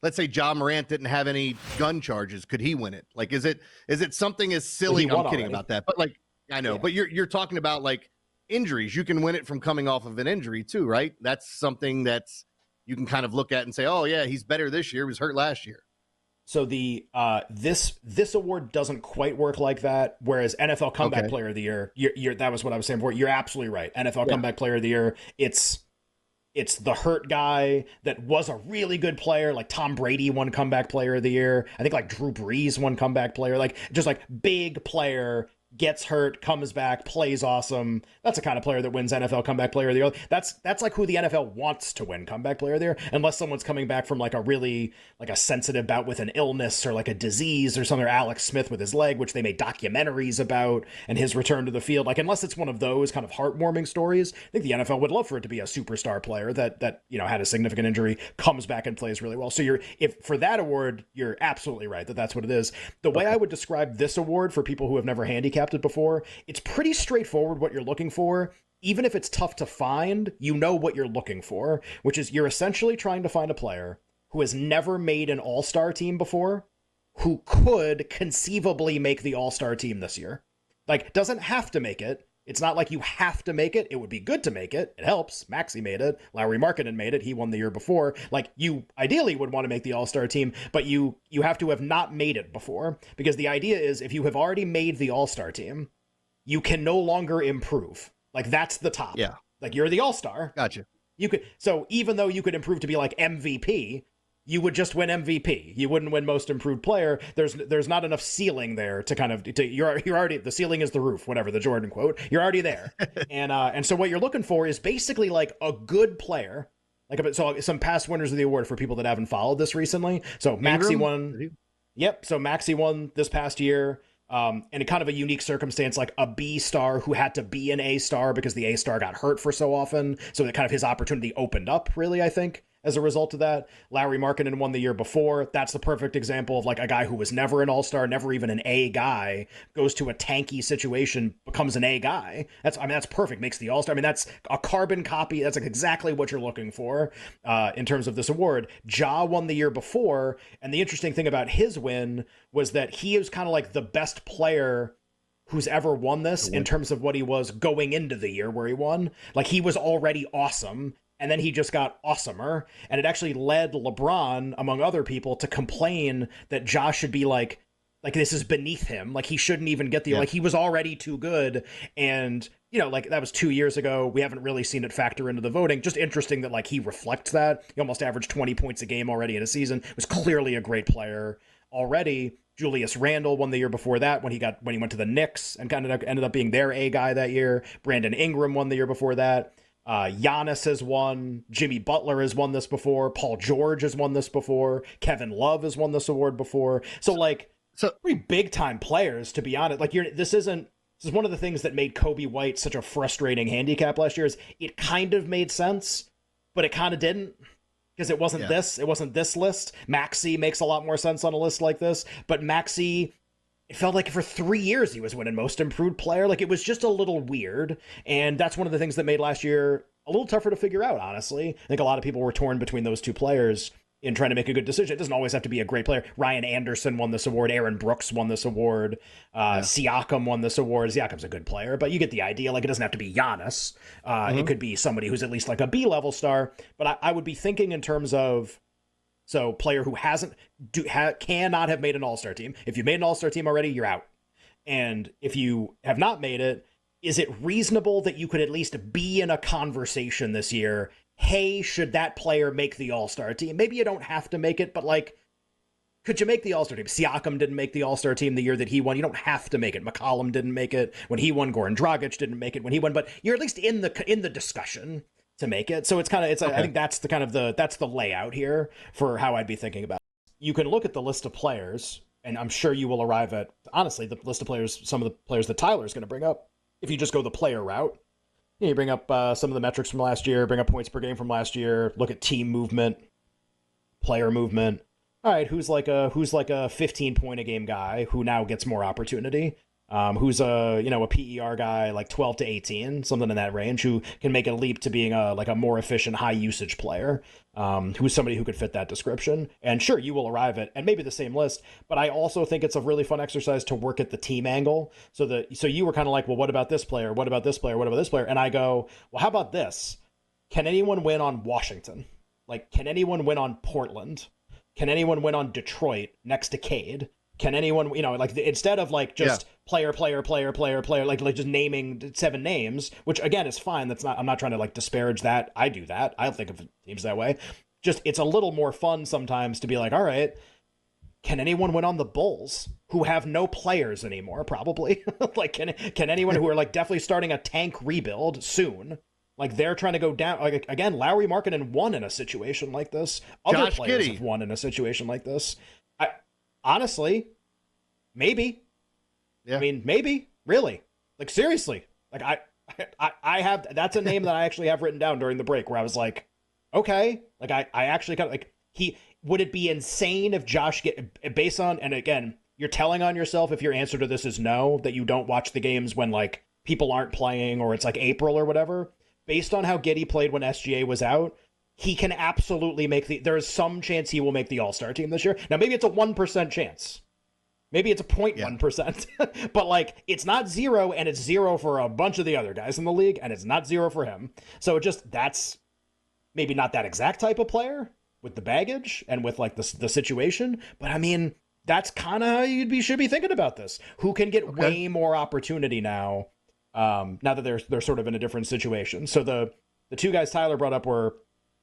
let's say John Morant didn't have any gun charges, could he win it? Like, is it something as silly? I'm kidding about that, but like, I know, but you're talking about like injuries. You can win it from coming off of an injury too, right? That's something that's you can kind of look at and say, oh yeah, he's better this year. He was hurt last year. So the this award doesn't quite work like that. Whereas NFL Comeback Player of the Year, that was what I was saying before. You're absolutely right. NFL Comeback Player of the Year, it's the hurt guy that was a really good player. Like Tom Brady won Comeback Player of the Year. I think like Drew Brees won Comeback Player. Like just like big player gets hurt, comes back, plays awesome. That's the kind of player that wins NFL Comeback Player of the Year. That's like who the NFL wants to win Comeback Player of the Year, unless someone's coming back from like a really like a sensitive bout with an illness or like a disease or something. Or Alex Smith with his leg, which they made documentaries about, and his return to the field. Like unless it's one of those kind of heartwarming stories, I think the NFL would love for it to be a superstar player that had a significant injury, comes back and plays really well. So if for that award, you're absolutely right that's what it is. The way I would describe this award for people who have never handicapped it before, it's pretty straightforward what you're looking for. Even if it's tough to find, you know what you're looking for, which is you're essentially trying to find a player who has never made an all-star team before, who could conceivably make the all-star team this year. Like, doesn't have to make it. It's not like you have to make it. It would be good to make it. It helps. Maxey made it. Lauri Markkanen made it. He won the year before. Like, you ideally would want to make the all-star team, but you have to have not made it before. Because the idea is if you have already made the all-star team, you can no longer improve. Like, that's the top. Yeah. Like, you're the all-star. Gotcha. So even though you could improve to be like MVP, you would just win MVP. You wouldn't win Most Improved Player. There's not enough ceiling there to kind of you're already, the ceiling is the roof, whatever the Jordan quote. You're already there, and so what you're looking for is basically like a good player. Like so, some past winners of the award for people that haven't followed this recently. So Maxey won. Yep. So Maxey won this past year. And in kind of a unique circumstance, like a B star who had to be an A star because the A star got hurt for so often. So that kind of his opportunity opened up, really, I think, as a result of that. Lauri Markkanen won the year before. That's the perfect example of like a guy who was never an all-star, never even an A guy, goes to a tanky situation, becomes an A guy. That's perfect, makes the all-star. I mean, that's a carbon copy. That's like exactly what you're looking for in terms of this award. Ja won the year before, and the interesting thing about his win was that he is kind of like the best player who's ever won this in terms of what he was going into the year where he won. Like, he was already awesome, and then he just got awesomer. And it actually led LeBron, among other people, to complain that Josh should be like this is beneath him. Like, he shouldn't even get like, he was already too good. And, like, that was 2 years ago. We haven't really seen it factor into the voting. Just interesting that, like, he reflects that. He almost averaged 20 points a game already in a season. Was clearly a great player already. Julius Randle won the year before that when he went to the Knicks and kind of ended up being their A guy that year. Brandon Ingram won the year before that. Giannis has won. Jimmy Butler has won this before. Paul George has won this before. Kevin Love has won this award before. So pretty big time players, to be honest. Like, this is one of the things that made Kobe White such a frustrating handicap last year. Is it kind of made sense, but it kind of didn't. Because it wasn't this list. Maxey makes a lot more sense on a list like this, but Maxey, it felt like for 3 years he was winning Most Improved Player. Like, it was just a little weird, and that's one of the things that made last year a little tougher to figure out, honestly. I think a lot of people were torn between those two players in trying to make a good decision. It doesn't always have to be a great player. Ryan Anderson won this award. Aaron Brooks won this award. Siakam won this award. Siakam's a good player, but you get the idea. Like, it doesn't have to be Giannis. It could be somebody who's at least like a B-level star. But I would be thinking in terms of, so player who cannot have made an all-star team. If you made an all-star team already, you're out. And if you have not made it, is it reasonable that you could at least be in a conversation this year? Hey, should that player make the all-star team? Maybe you don't have to make it, but like, could you make the all-star team? Siakam didn't make the all-star team the year that he won. You don't have to make it. McCollum didn't make it when he won. Goran Dragic didn't make it when he won, but you're at least in the discussion to make it. So it's kind of, I think that's that's the layout here for how I'd be thinking about it. You can look at the list of players, and I'm sure you will arrive at, honestly, the list of players, some of the players that Tyler's going to bring up. If you just go the player route, you bring up some of the metrics from last year, bring up points per game from last year, look at team movement, player movement. All right, who's like a 15 point a game guy who now gets more opportunity? who's a PER guy like 12 to 18, something in that range, who can make a leap to being a more efficient, high usage player, who's somebody who could fit that description. And sure, you will arrive at and maybe the same list, but I also think it's a really fun exercise to work at the team angle. So you were kind of like, well, what about this player? What about this player? What about this player? And I go, well, how about this? Can anyone win on Washington? Like, can anyone win on Portland? Can anyone win on Detroit next to Cade? Can anyone, like instead of like just player, like just naming 7 names, which again is fine. I'm not trying to like disparage that. I do that. I think of teams that way. Just it's a little more fun sometimes to be like, all right, can anyone win on the Bulls who have no players anymore? Probably. Like, can anyone who are like definitely starting a tank rebuild soon? Like they're trying to go down. Like again, Lauri Markkanen won in a situation like this. Other Josh players Giddey have won in a situation like this. Honestly, maybe. Yeah. I mean, maybe. Really. Like, seriously. Like, I have... That's a name that I actually have written down during the break where I was like, okay. Like, I actually kind of... Like, would it be insane if Josh... Based on... And again, you're telling on yourself if your answer to this is no, that you don't watch the games when, like, people aren't playing or it's, like, April or whatever. Based on how Giddey played when SGA was out, he can absolutely make there is some chance he will make the All-Star team this year. Now, maybe it's a 1% chance. Maybe it's a 0.1%, but like it's not 0, and it's 0 for a bunch of the other guys in the league, and it's not 0 for him. So that's maybe not that exact type of player with the baggage and with like the situation. But I mean, that's kind of how you should be thinking about this. Who can get way more opportunity now that they're sort of in a different situation. So the 2 guys Tyler brought up were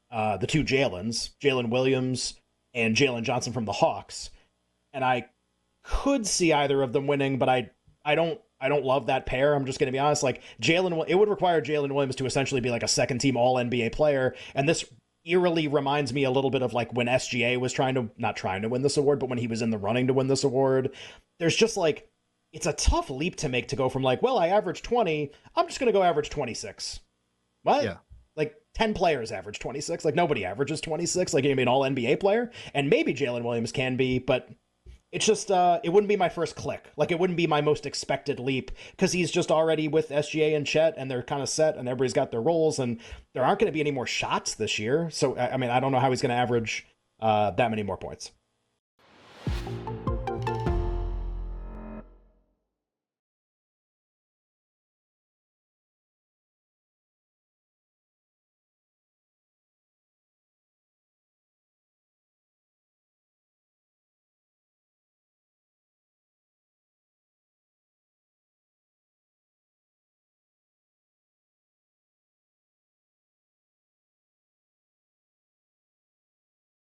the 2 Jalen's, Jalen Williams and Jalen Johnson from the Hawks. And I could see either of them winning, but I don't love that pair. I'm just going to be honest. Like it would require Jalen Williams to essentially be like a second team all NBA player. And this eerily reminds me a little bit of like when SGA was not trying to win this award, but when he was in the running to win this award. There's just like, it's a tough leap to make to go from like, well, I averaged 20. I'm just going to go average 26. What? Yeah. Like 10 players average 26. Like nobody averages 26. Like, you mean all NBA player? And maybe Jalen Williams can be, but it's just, it wouldn't be my first click. Like, it wouldn't be my most expected leap because he's just already with SGA and Chet and they're kind of set and everybody's got their roles and there aren't going to be any more shots this year. So, I mean, I don't know how he's going to average that many more points.